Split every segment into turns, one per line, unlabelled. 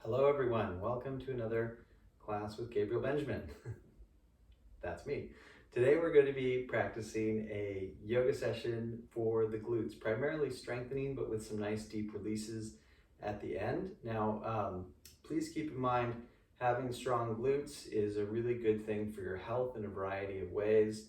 Hello everyone, welcome to another class with Gabriel Benjamin. That's me. Today we're going to be practicing a yoga session for the glutes, primarily strengthening but with some nice deep releases at the end. Now please keep in mind having strong glutes is a really good thing for your health in a variety of ways.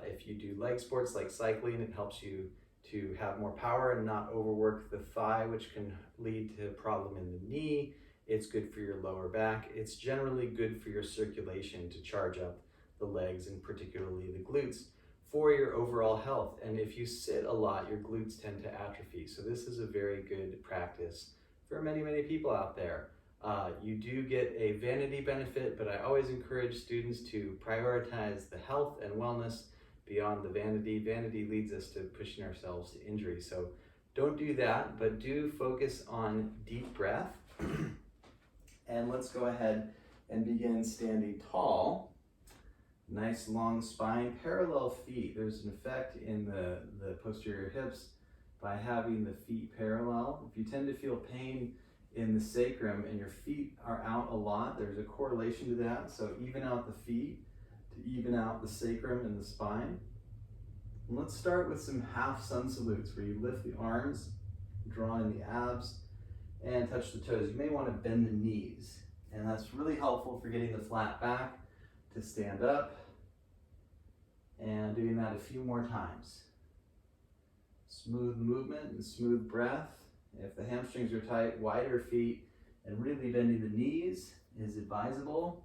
If you do leg sports like cycling, it helps you to have more power and not overwork the thigh, which can lead to a problem in the knee. It's good for your lower back. It's generally good for your circulation to charge up the legs and particularly the glutes for your overall health. And if you sit a lot, your glutes tend to atrophy. So this is a very good practice for many, many people out there. You do get a vanity benefit, but I always encourage students to prioritize the health and wellness beyond the vanity. Vanity leads us to pushing ourselves to injury. So don't do that, but do focus on deep breath. And let's go ahead and begin standing tall. Nice long spine, parallel feet. There's an effect in the posterior hips by having the feet parallel. If you tend to feel pain in the sacrum and your feet are out a lot, there's a correlation to that. So even out the feet to even out the sacrum and the spine. And let's start with some half sun salutes where you lift the arms, draw in the abs, and touch the toes. You may want to bend the knees, and that's really helpful for getting the flat back to stand up, and doing that a few more times. Smooth movement and smooth breath. If the hamstrings are tight, wider feet and really bending the knees is advisable.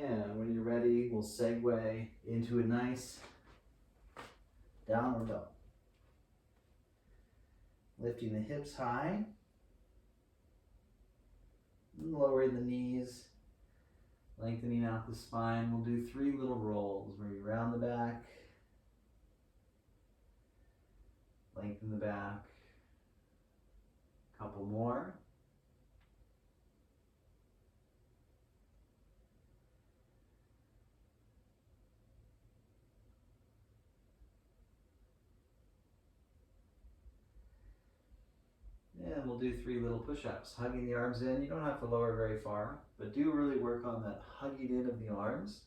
And when you're ready, we'll segue into a nice downward dog. Lifting the hips high, and lowering the knees, lengthening out the spine. We'll do 3 little rolls where you round the back, lengthen the back, couple more. And we'll do 3 little push-ups, hugging the arms in. You don't have to lower very far, but do really work on that hugging in of the arms.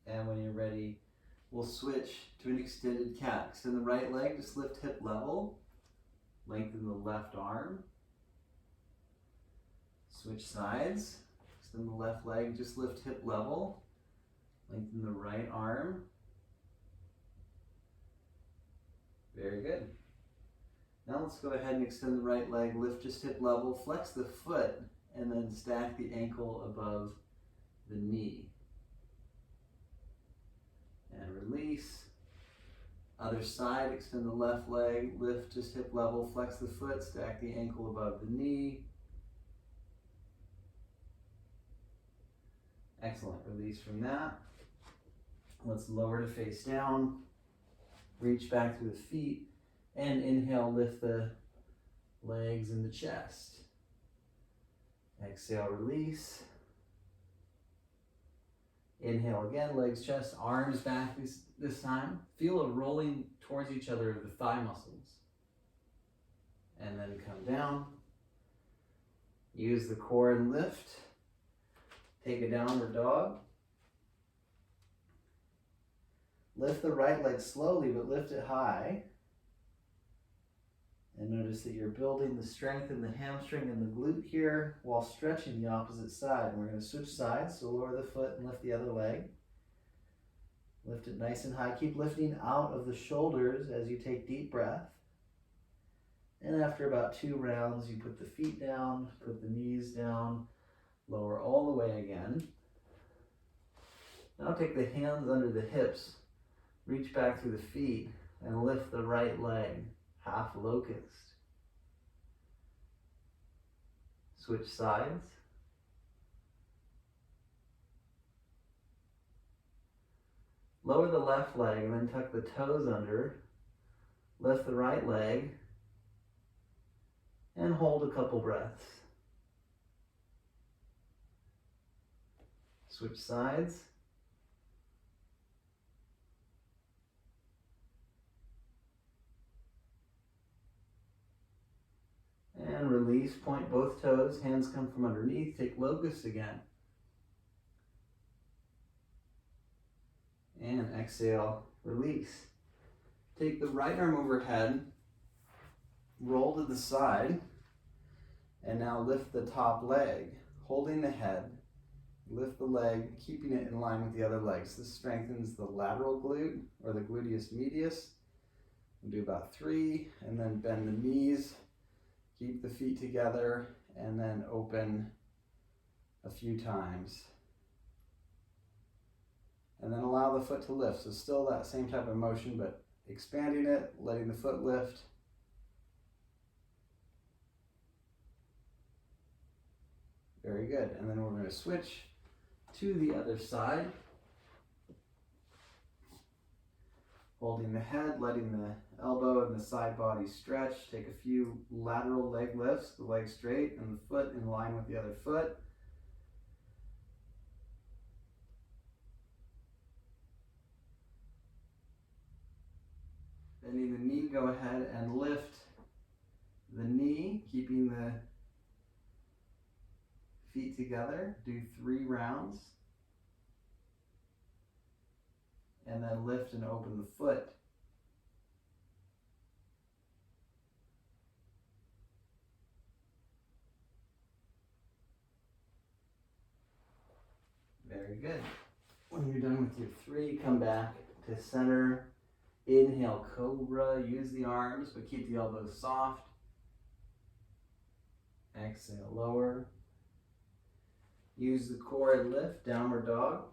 And when you're ready, we'll switch to an extended cat. Extend the right leg, just lift hip level. Lengthen the left arm. Switch sides. Extend the left leg, just lift hip level. Lengthen the right arm. Very good. Now let's go ahead and extend the right leg, lift just hip level, flex the foot, and then stack the ankle above the knee. And release. Other side, extend the left leg, lift just hip level, flex the foot, stack the ankle above the knee. Excellent, release from that. Let's lower to face down, reach back through the feet, and inhale, lift the legs and the chest. Exhale, release. Inhale again, legs, chest, arms back this time. Feel a rolling towards each other of the thigh muscles. And then come down. Use the core and lift. Take a downward dog. Lift the right leg slowly, but lift it high. And notice that you're building the strength in the hamstring and the glute here while stretching the opposite side. And we're going to switch sides, so lower the foot and lift the other leg. Lift it nice and high. Keep lifting out of the shoulders as you take deep breath. And after about 2 rounds, you put the feet down, put the knees down, lower all the way again. Now take the hands under the hips, reach back through the feet, and lift the right leg, half locust. Switch sides. Lower the left leg and then tuck the toes under. Lift the right leg and hold a couple breaths. Switch sides. And release, point both toes, hands come from underneath, take locust again. And exhale, release. Take the right arm overhead, roll to the side, and now lift the top leg, holding the head, lift the leg, keeping it in line with the other legs. This strengthens the lateral glute, or the gluteus medius. We'll do about 3, and then bend the knees, keep the feet together, and then open a few times. And then allow the foot to lift. So still that same type of motion, but expanding it, letting the foot lift. Very good. And then we're going to switch to the other side. Holding the head, letting the elbow and the side body stretch. Take a few lateral leg lifts, the leg straight and the foot in line with the other foot. Bending the knee, go ahead and lift the knee, keeping the feet together. Do 3 rounds. And then lift and open the foot. Very good. When you're done with your 3, come back to center. Inhale, cobra. Use the arms, but keep the elbows soft. Exhale, lower. Use the core and lift, downward dog.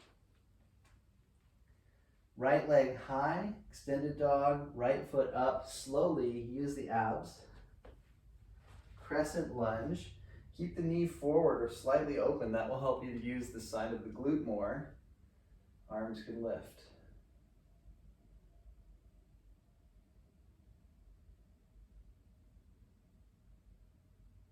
Right leg high, extended dog, right foot up, slowly use the abs. Crescent lunge. Keep the knee forward or slightly open. That will help you to use the side of the glute more. Arms can lift.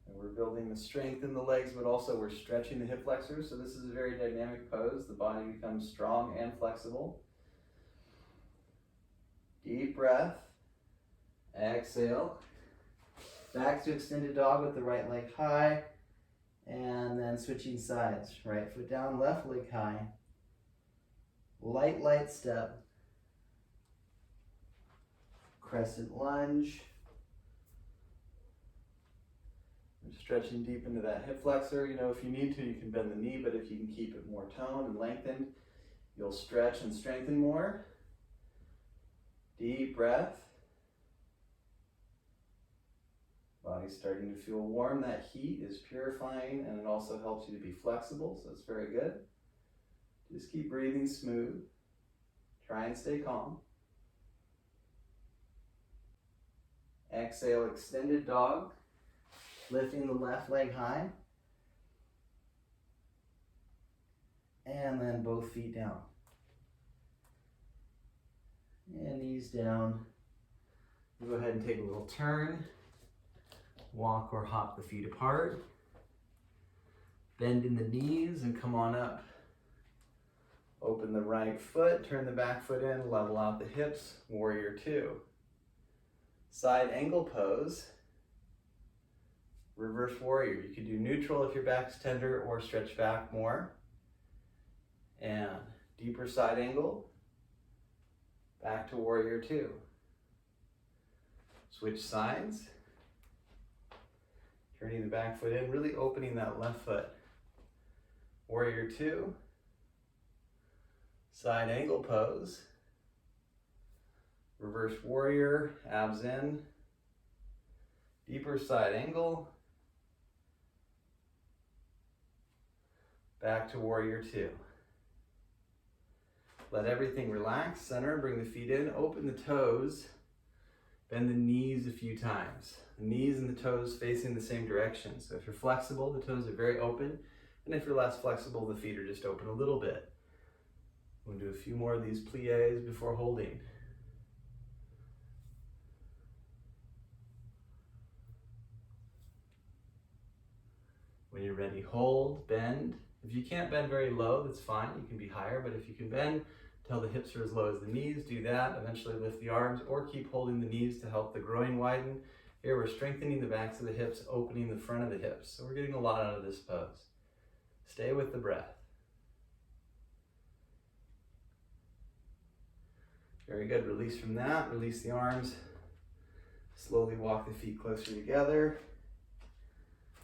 And we're building the strength in the legs, but also we're stretching the hip flexors. So this is a very dynamic pose. The body becomes strong and flexible. Deep breath. Exhale. Back to extended dog with the right leg high. And then switching sides. Right foot down, left leg high. Light step. Crescent lunge. We're stretching deep into that hip flexor. You know, if you need to, you can bend the knee, but if you can keep it more toned and lengthened, you'll stretch and strengthen more. Deep breath. Body's starting to feel warm. That heat is purifying, and it also helps you to be flexible, so it's very good. Just keep breathing smooth. Try and stay calm. Exhale, extended dog. Lifting the left leg high. And then both feet down. And knees down. Go ahead and take a little turn. Walk or hop the feet apart. Bend in the knees and come on up. Open the right foot, turn the back foot in, level out the hips, warrior 2. Side angle pose, reverse warrior. You can do neutral if your back's tender or stretch back more. And deeper side angle, back to warrior 2. Switch sides. Turning the back foot in, really opening that left foot. Warrior 2. Side angle pose. Reverse warrior, abs in. Deeper side angle. Back to warrior 2. Let everything relax, center, bring the feet in, open the toes. Bend the knees a few times. The knees and the toes facing the same direction. So if you're flexible, the toes are very open. And if you're less flexible, the feet are just open a little bit. We'll do a few more of these pliés before holding. you're ready, hold, bend. If you can't bend very low, that's fine. You can be higher, but if you can bend till the hips are as low as the knees, do that. Eventually lift the arms or keep holding the knees to help the groin widen. Here we're strengthening the backs of the hips, opening the front of the hips. So we're getting a lot out of this pose. Stay with the breath. Very good. Release from that. Release the arms. Slowly walk the feet closer together.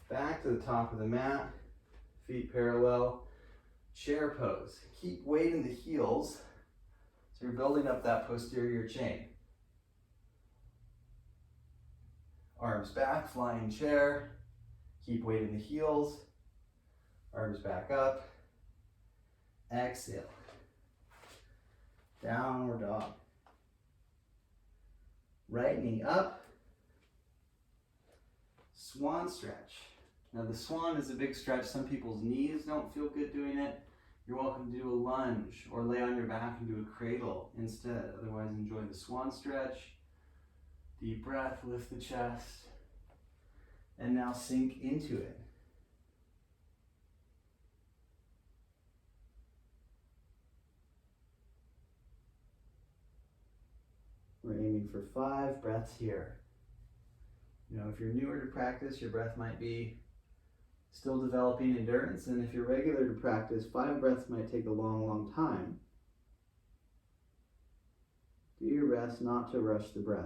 Back to the top of the mat. Feet parallel. Chair pose. Keep weight in the heels. So you're building up that posterior chain. Arms back, flying chair. Keep weight in the heels. Arms back up. Exhale. Downward dog. Right knee up. Swan stretch. Now the swan is a big stretch. Some people's knees don't feel good doing it. You're welcome to do a lunge or lay on your back and do a cradle instead. Otherwise, enjoy the swan stretch. Deep breath, lift the chest. And now sink into it. We're aiming for 5 breaths here. You know, if you're newer to practice, your breath might be still developing endurance, and if you're regular to practice, 5 breaths might take a long, long time. Do your best not to rush the breath.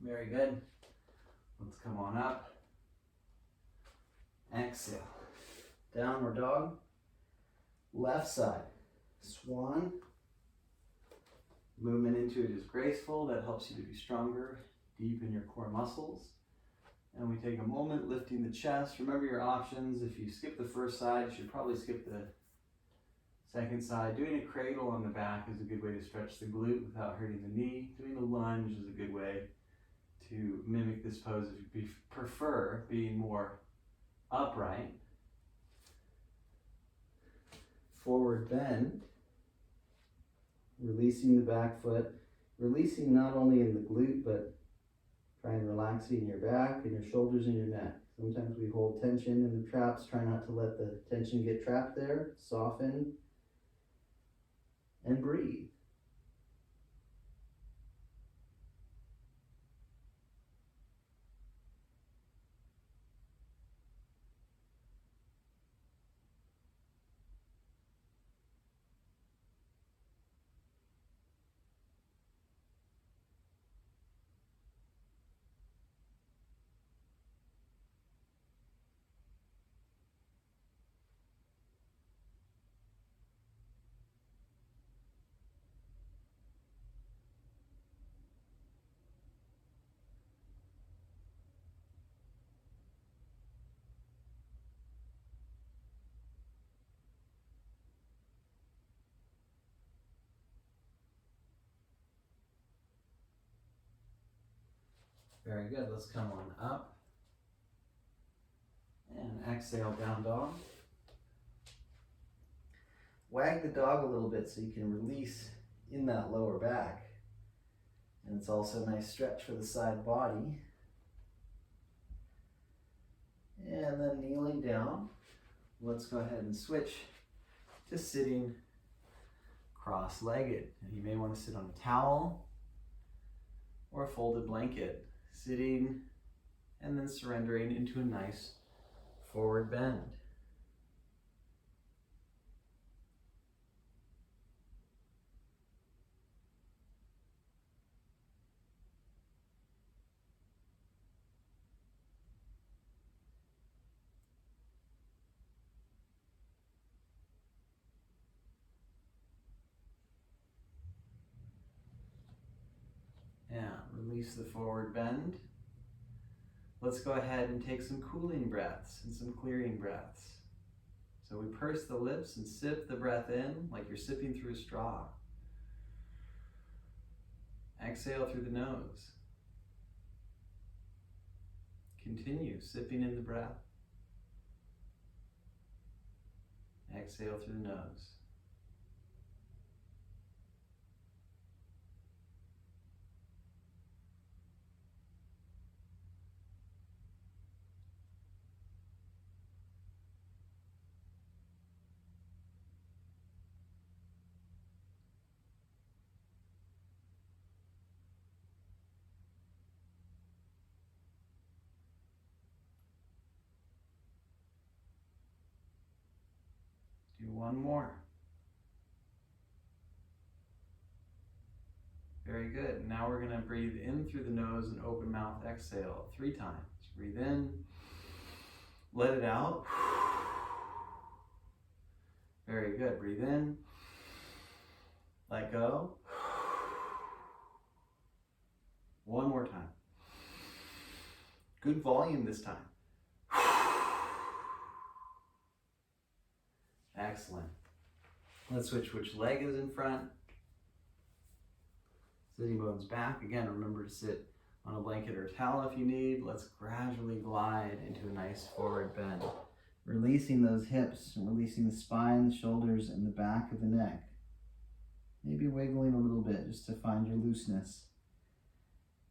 Very good. Let's come on up. Exhale. Downward dog. Left side. Swan. Movement into it is graceful. That helps you to be stronger, deepen your core muscles. And we take a moment lifting the chest. Remember your options. If you skip the first side, you should probably skip the second side. Doing a cradle on the back is a good way to stretch the glute without hurting the knee. Doing a lunge is a good way to mimic this pose if you prefer being more upright. Forward bend, releasing the back foot, releasing not only in the glute, but try and relaxing your back and your shoulders and your neck. Sometimes we hold tension in the traps, try not to let the tension get trapped there. Soften and breathe. Very good. Let's come on up. And exhale, down dog. Wag the dog a little bit so you can release in that lower back. And it's also a nice stretch for the side body. And then kneeling down. Let's go ahead and switch to sitting cross-legged. And you may want to sit on a towel or a folded blanket. Sitting and then surrendering into a nice forward bend. And release the forward bend. Let's go ahead and take some cooling breaths and some clearing breaths. So we purse the lips and sip the breath in like you're sipping through a straw. Exhale through the nose. Continue sipping in the breath. Exhale through the nose. Do one more. Very good. Now we're going to breathe in through the nose and open mouth exhale 3 times. Breathe in, let it out. Very good. Breathe in, let go. One more time. Good volume this time. Excellent. Let's switch which leg is in front. Sitting bones back. Again, remember to sit on a blanket or a towel if you need. Let's gradually glide into a nice forward bend. Releasing those hips, releasing the spine, the shoulders, and the back of the neck. Maybe wiggling a little bit just to find your looseness.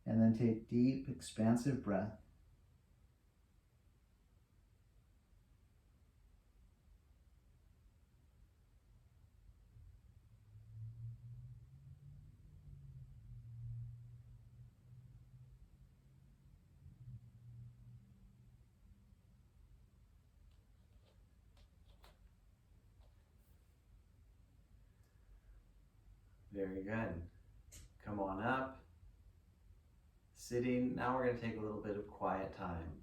And then take deep, expansive breath. Very good. Come on up. Sitting. Now we're going to take a little bit of quiet time.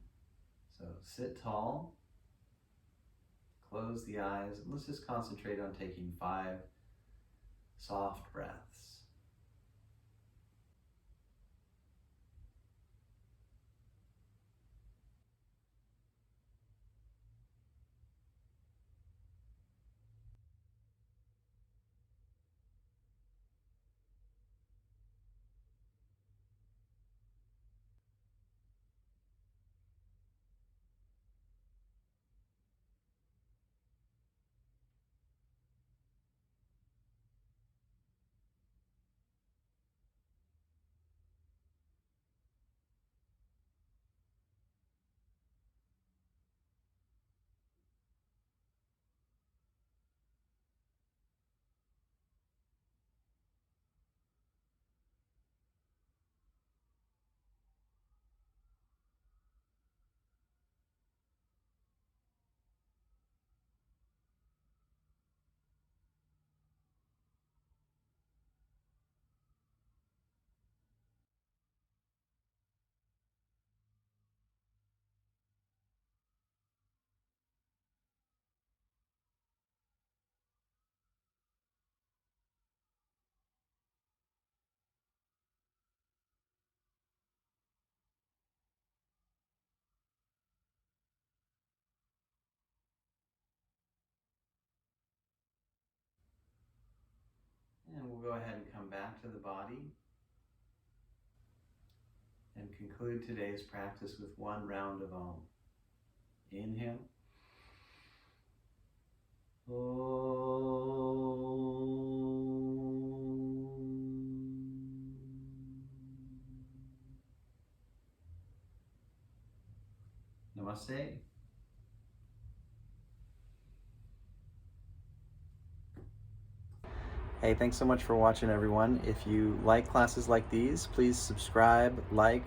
So sit tall. Close the eyes. And let's just concentrate on taking 5 soft breaths. And we'll go ahead and come back to the body and conclude today's practice with 1 round of Om. Inhale. Namaste. Hey, thanks so much for watching, everyone. If you like classes like these, please subscribe, like,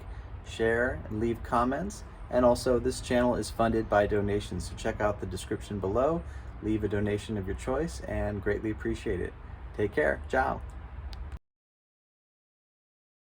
share, and leave comments. And also, this channel is funded by donations, so check out the description below, leave a donation of your choice, and greatly appreciate it. Take care. Ciao.